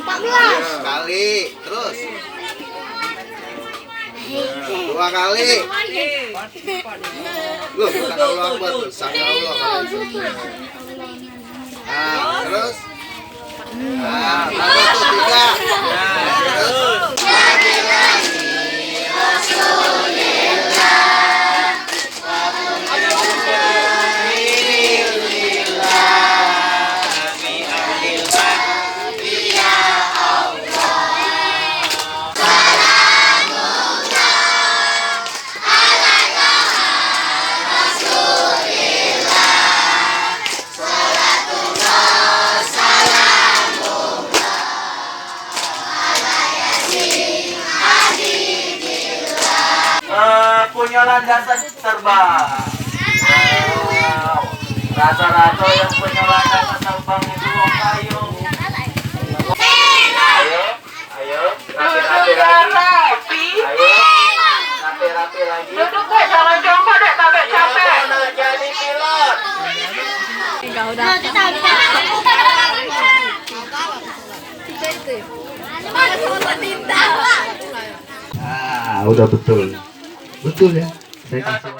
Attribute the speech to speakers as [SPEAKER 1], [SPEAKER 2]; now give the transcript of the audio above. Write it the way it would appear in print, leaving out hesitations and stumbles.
[SPEAKER 1] Sekali, terus. 2 kali. Loh, bukan Allah Akbar, sami Allah. Nah, terus. Nah, tambah tuh 3. Nah, terus.
[SPEAKER 2] Punya landasan terbang. Rata-rata yang punya landasan terbang itu kayu. Ayo, rapi-rapi lagi. Ayo, rapi-rapi lagi.
[SPEAKER 3] Duduk deh, jangan jongkok deh, sampai capek.
[SPEAKER 2] Mau jadi pilot.
[SPEAKER 3] Enggak udah.
[SPEAKER 1] Ah, udah betul. Betul ya. Saya kasih